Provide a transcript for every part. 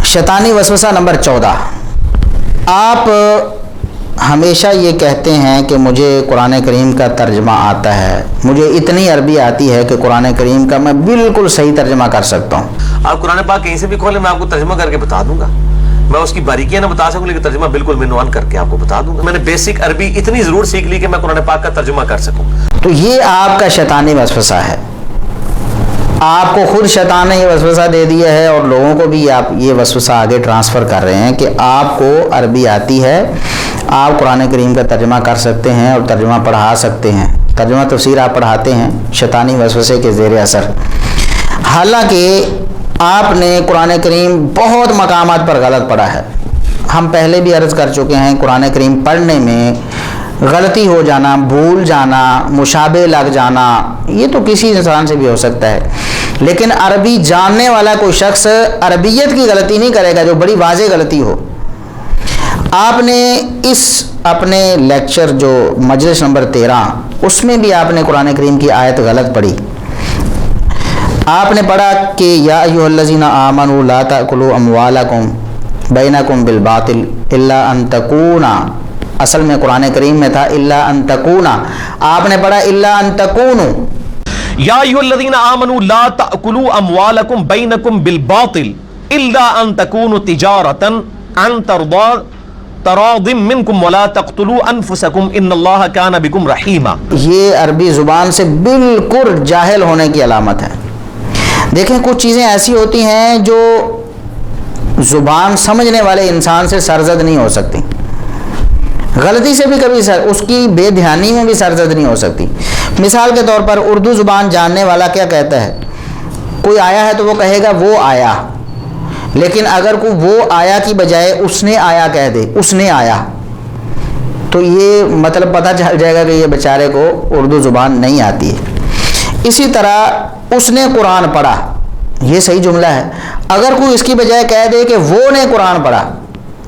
शैतानी वसवसा नंबर 14। आप हमेशा ये कहते हैं कि मुझे कुरान करीम का तर्जमा आता है, मुझे इतनी अरबी आती है कि कुरान करीम का मैं बिल्कुल सही तर्जमा कर सकता हूँ। आप कुरान पाक कहीं से भी खोलें, मैं आपको तर्जमा करके बता दूंगा। मैं उसकी बारीकियां ना बता सकूं, लेकिन तर्जमा बिल्कुल मिनवान करके आपको बता दूंगा। मैंने बेसिक अरबी इतनी जरूर सीख ली कि मैं कुरान पाक का तर्जमा कर सकूं। तो ये आपका शैतानी वसवसा है। आपको खुद शैतान ने ये वसवसा दे दिया है और लोगों को भी आप ये वसवसा आगे ट्रांसफ़र कर रहे हैं कि आपको अरबी आती है, आप कुरान करीम का तर्जमा कर सकते हैं और तर्जमा पढ़ा सकते हैं, तर्जमा तफसीर आप पढ़ाते हैं शैतानी वसवसे के ज़ेर असर। हालांकि आपने कुरान करीम बहुत मकामात पर गलत पढ़ा है। हम पहले भी अर्ज़ कर चुके हैं, कुरान करीम पढ़ने में गलती हो जाना, भूल जाना, मुशाबे लग जाना, ये तो किसी इंसान से भी हो सकता है। लेकिन अरबी जानने वाला कोई शख्स अरबियत की गलती नहीं करेगा जो बड़ी वाज़े गलती हो। आपने इस अपने लेक्चर जो मजलिस नंबर 13 उसमें भी आपने कुरान करीम की आयत गलत पढ़ी। आपने पढ़ा कि या अय्युहल्लज़ीना आमनू ला ताकुलू अमवालकुम बैनकुम बिल बातिल इल्ला अन तकूना, असल में कुरान करीम में था इल्ला अन तकूना, आपने पढ़ा इल्ला अन तकूनु। या अय्युहल्लज़ीना आमनू ला ताकुलू अमवालकुम बैनकुम बिल बातिल इल्ला अन तकूनु तिजारतन अन तरादिम मिनकुम वला तक़्तुलू अनफुसकुम इन्नल्लाह काना बिकुम रहीमा। ये अरबी ज़ुबान से बिल्कुल जाहिल होने की अलामत है। देखें, कुछ चीज़ें ऐसी होती हैं जो ज़ुबान समझने वाले इंसान से सरजद नहीं हो सकती, गलती से भी कभी उसकी बेध्यानी में भी सरजद नहीं हो सकती। मिसाल के तौर पर उर्दू ज़ुबान जानने वाला क्या कहता है, कोई आया है तो वो कहेगा वो आया, लेकिन अगर कोई वो आया की बजाय उसने आया कह दे, उसने आया, तो ये मतलब पता चल जाएगा कि ये बेचारे को उर्दू ज़ुबान नहीं आती है। इसी तरह उसने कुरान पढ़ा, ये सही जुमला है। अगर कोई इसकी बजाय कह दे कि वो ने कुरान पढ़ा,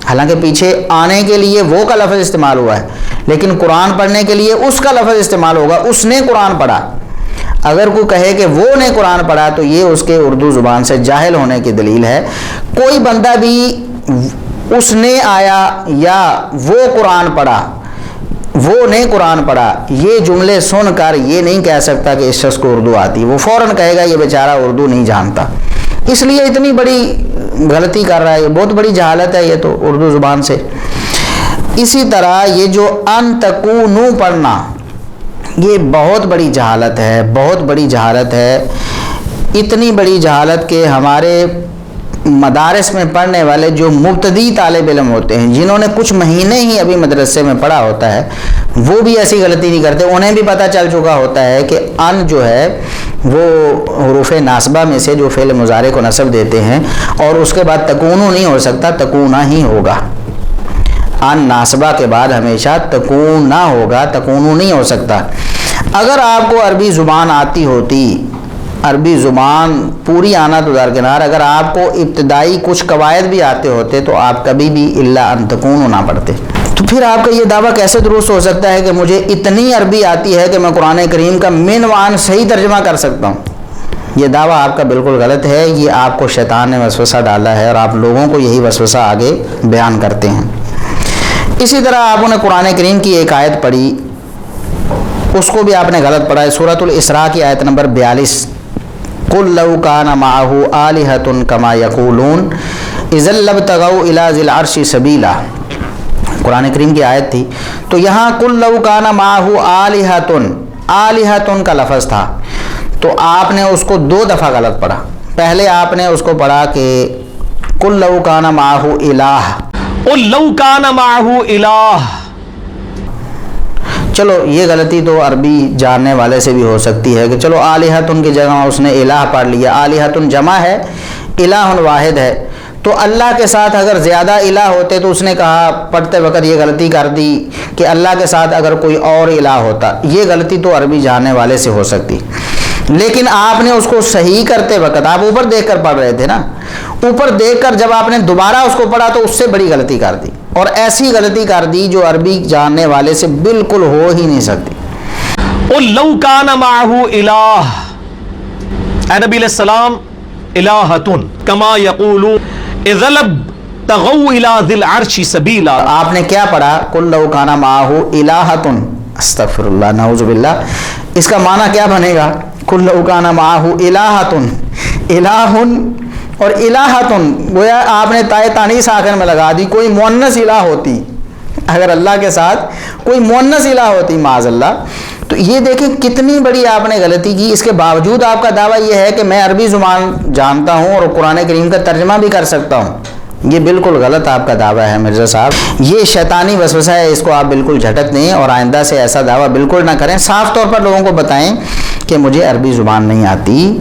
हालांकि पीछे आने के लिए वो का लफ्ज़ इस्तेमाल हुआ है, लेकिन कुरान पढ़ने के लिए उसका लफ्ज़ इस्तेमाल होगा, उसने कुरान पढ़ा। अगर कोई कहे कि वो ने कुरान पढ़ा तो ये उसके उर्दू ज़ुबान से जाहिल होने की दलील है। कोई बंदा भी उसने आया या वो कुरान पढ़ा, वो ने कुरान पढ़ा, ये जुमले सुनकर ये नहीं कह सकता कि इस शख्स को उर्दू आती, वो फ़ौरन कहेगा ये बेचारा उर्दू नहीं जानता, इसलिए इतनी बड़ी गलती कर रहा है। ये बहुत बड़ी जहालत है ये तो उर्दू ज़ुबान से। इसी तरह ये जो अन तकूनु पढ़ना, ये बहुत बड़ी जहालत है, बहुत बड़ी जहालत है। इतनी बड़ी जहालत के हमारे मदारस में पढ़ने वाले जो मुब्तदी तालिब इल्म होते हैं, जिन्होंने कुछ महीने ही अभी मदरसे में पढ़ा होता है, वो भी ऐसी गलती नहीं करते। उन्हें भी पता चल चुका होता है कि अन जो है वो हुरूफ़ नासबा में से जो फ़ेल मुज़ारे को नस्ब देते हैं और उसके बाद तकूनु नहीं हो सकता, तकूना ही होगा। अन नासबा के बाद हमेशा तकूना होगा, तकूनु नहीं हो सकता। अगर आपको अरबी ज़ुबान आती होती, अरबी ज़ुबान पूरी आना तो दरकिनार, अगर आपको इब्तदाई कुछ कवायद भी आते होते तो आप कभी भी इल्ला अन तकूनु ना पढ़ते। तो फिर आपका ये दावा कैसे दुरुस्त हो सकता है कि मुझे इतनी अरबी आती है कि मैं कुरान करीम का मिनवान सही तर्जमा कर सकता हूँ? ये दावा आपका बिल्कुल गलत है। ये आपको शैतान ने वसवसा डाला है और आप लोगों को यही वसवसा आगे बयान करते हैं। इसी तरह आपने कुरान करीम की एक आयत पढ़ी, उसको भी आपने गलत पढ़ा है। सूरतुल इसरा की आयत नंबर 42, कुल लौ काना माअहू आलिहतुन कमा यक़ूलून इज़ल लब्तगौ इला ज़िल अर्शि सबीला। कुरान करीम की आयत थी, तो यहाँ कुल लौ काना माअहू आलिहतुन, आलिहतुन का लफ्ज़ था, तो आपने उसको 2 दफ़ा गलत पढ़ा। पहले आपने उसको पढ़ा कि कुल लौ काना माअहू इलाह, लौ काना माअहू इलाह। चलो ये गलती तो अरबी जानने वाले से भी हो सकती है कि चलो आलिहतुन की जगह उसने इलाह पढ़ लिया। आलिहतुन जमा है, इलाहुन वाहिद है, तो अल्लाह के साथ अगर ज़्यादा इलाह होते तो उसने कहा पढ़ते वक्त ये गलती कर दी कि अल्लाह के साथ अगर कोई और इलाह होता। ये गलती तो अरबी जानने वाले से हो सकती, लेकिन आपने उसको सही करते वक्त आप ऊपर देखकर पढ़ रहे थे ना, ऊपर देखकर जब आपने दोबारा उसको पढ़ा तो उससे बड़ी गलती कर दी, और ऐसी गलती कर दी जो अरबी जानने वाले से बिल्कुल हो ही नहीं सकती। लौ काना माअहू इलाह, नबी अलैहिस्सलाम الہۃ کما یقولون اذا لابتغوا الی ذی العرش سبیلا. آپ نے کیا پڑھا؟ قل لو کان معہ الہۃ، استغفر اللہ نعوذ باللہ. اس کا معنی کیا بنے گا؟ قل لو کان معہ الہۃ، الہ اور الہۃ گویا آپ نے تائے تانیث آخر میں لگا دی. کوئی مؤنث الہ ہوتی، اگر اللہ کے ساتھ کوئی مؤنث الہ ہوتی معاذ اللہ، تو یہ دیکھیں کتنی بڑی آپ نے غلطی کی. اس کے باوجود آپ کا دعویٰ یہ ہے کہ میں عربی زبان جانتا ہوں اور قرآن کریم کا ترجمہ بھی کر سکتا ہوں. یہ بالکل غلط آپ کا دعویٰ ہے مرزا صاحب، یہ شیطانی وسوسہ ہے، اس کو آپ بالکل جھٹک دیں اور آئندہ سے ایسا دعویٰ بالکل نہ کریں. صاف طور پر لوگوں کو بتائیں کہ مجھے عربی زبان نہیں آتی.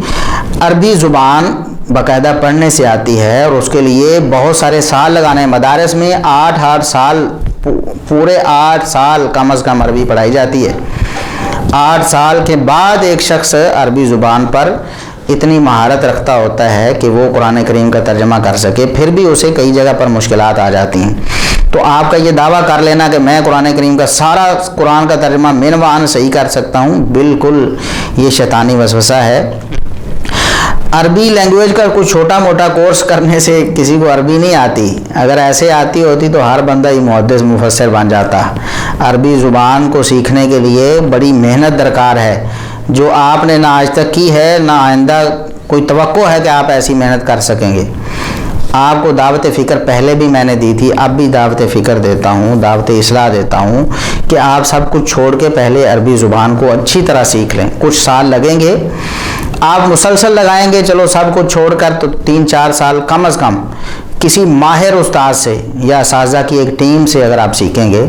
عربی زبان باقاعدہ پڑھنے سے آتی ہے اور اس کے لیے بہت سارے سال لگانے ہیں. مدارس میں 8 سال، پورے 8 سال کم از کم عربی پڑھائی جاتی ہے. 8 سال کے بعد ایک شخص عربی زبان پر اتنی مہارت رکھتا ہوتا ہے کہ وہ قرآن کریم کا ترجمہ کر سکے، پھر بھی اسے کئی جگہ پر مشکلات آ جاتی ہیں. تو آپ کا یہ دعویٰ کر لینا کہ میں قرآن کریم کا سارا قرآن کا ترجمہ من و عن صحیح کر سکتا ہوں، بالکل یہ شیطانی وسوسہ ہے. عربی لینگویج کا کوئی چھوٹا موٹا کورس کرنے سے کسی کو عربی نہیں آتی. اگر ایسے آتی ہوتی تو ہر بندہ ہی محدث مفسر بن جاتا. عربی زبان کو سیکھنے کے لیے بڑی محنت درکار ہے، جو آپ نے نہ آج تک کی ہے، نہ آئندہ کوئی توقع ہے کہ آپ ایسی محنت کر سکیں گے. آپ کو دعوت فکر پہلے بھی میں نے دی تھی، اب بھی دعوت فکر دیتا ہوں، دعوت اصلاح دیتا ہوں کہ آپ سب کچھ چھوڑ کے پہلے عربی زبان کو اچھی طرح سیکھ لیں. کچھ سال لگیں گے، آپ مسلسل لگائیں گے، چلو سب کچھ چھوڑ کر تو 3-4 سال کم از کم کسی ماہر استاد سے یا اساتذہ کی ایک ٹیم سے اگر آپ سیکھیں گے.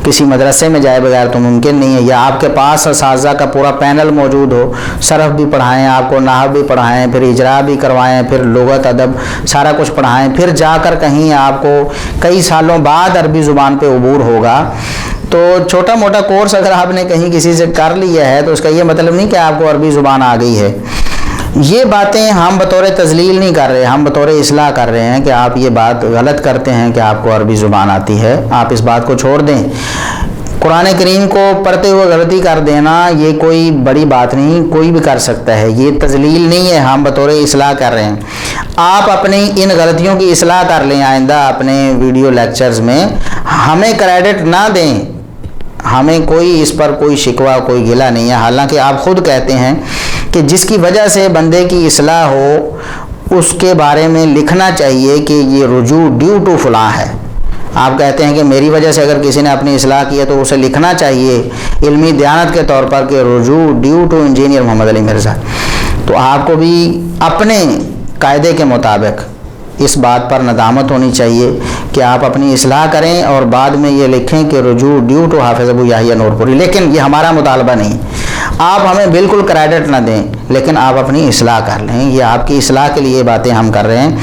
کسی مدرسے میں جائے بغیر تو ممکن نہیں ہے، یا آپ کے پاس اساتذہ کا پورا پینل موجود ہو، صرف بھی پڑھائیں، آپ کو نحو بھی پڑھائیں، پھر اجرا بھی کروائیں، پھر لغت ادب سارا کچھ پڑھائیں، پھر جا کر کہیں آپ کو کئی سالوں بعد عربی زبان پہ عبور ہوگا. تو چھوٹا موٹا کورس اگر آپ نے کہیں کسی سے کر لیا ہے تو اس کا یہ مطلب نہیں کہ آپ کو عربی زبان آ گئی ہے. یہ باتیں ہم بطور تذلیل نہیں کر رہے، ہم بطور اصلاح کر رہے ہیں کہ آپ یہ بات غلط کرتے ہیں کہ آپ کو عربی زبان آتی ہے. آپ اس بات کو چھوڑ دیں. قرآن کریم کو پڑھتے ہوئے غلطی کر دینا یہ کوئی بڑی بات نہیں، کوئی بھی کر سکتا ہے، یہ تذلیل نہیں ہے، ہم بطور اصلاح کر رہے ہیں. آپ اپنی ان غلطیوں کی اصلاح کر لیں آئندہ اپنے ویڈیو لیکچرز میں. ہمیں کریڈٹ نہ دیں، ہمیں کوئی اس پر کوئی شکوہ کوئی گلہ نہیں ہے. حالانکہ آپ خود کہتے ہیں کہ جس کی وجہ سے بندے کی اصلاح ہو اس کے بارے میں لکھنا چاہیے کہ یہ رجوع ڈیو ٹو فلاں ہے. آپ کہتے ہیں کہ میری وجہ سے اگر کسی نے اپنی اصلاح کی ہے تو اسے لکھنا چاہیے علمی دیانت کے طور پر کہ رجوع ڈیو ٹو انجینئر محمد علی مرزا. تو آپ کو بھی اپنے قاعدے کے مطابق اس بات پر ندامت ہونی چاہیے کہ آپ اپنی اصلاح کریں اور بعد میں یہ لکھیں کہ رجوع ڈیو ٹو حافظ ابو یحییٰ نور پوری. لیکن یہ ہمارا مطالبہ نہیں. آپ ہمیں بالکل کریڈٹ نہ دیں لیکن آپ اپنی اصلاح کر لیں. یہ آپ کی اصلاح کے لیے باتیں ہم کر رہے ہیں.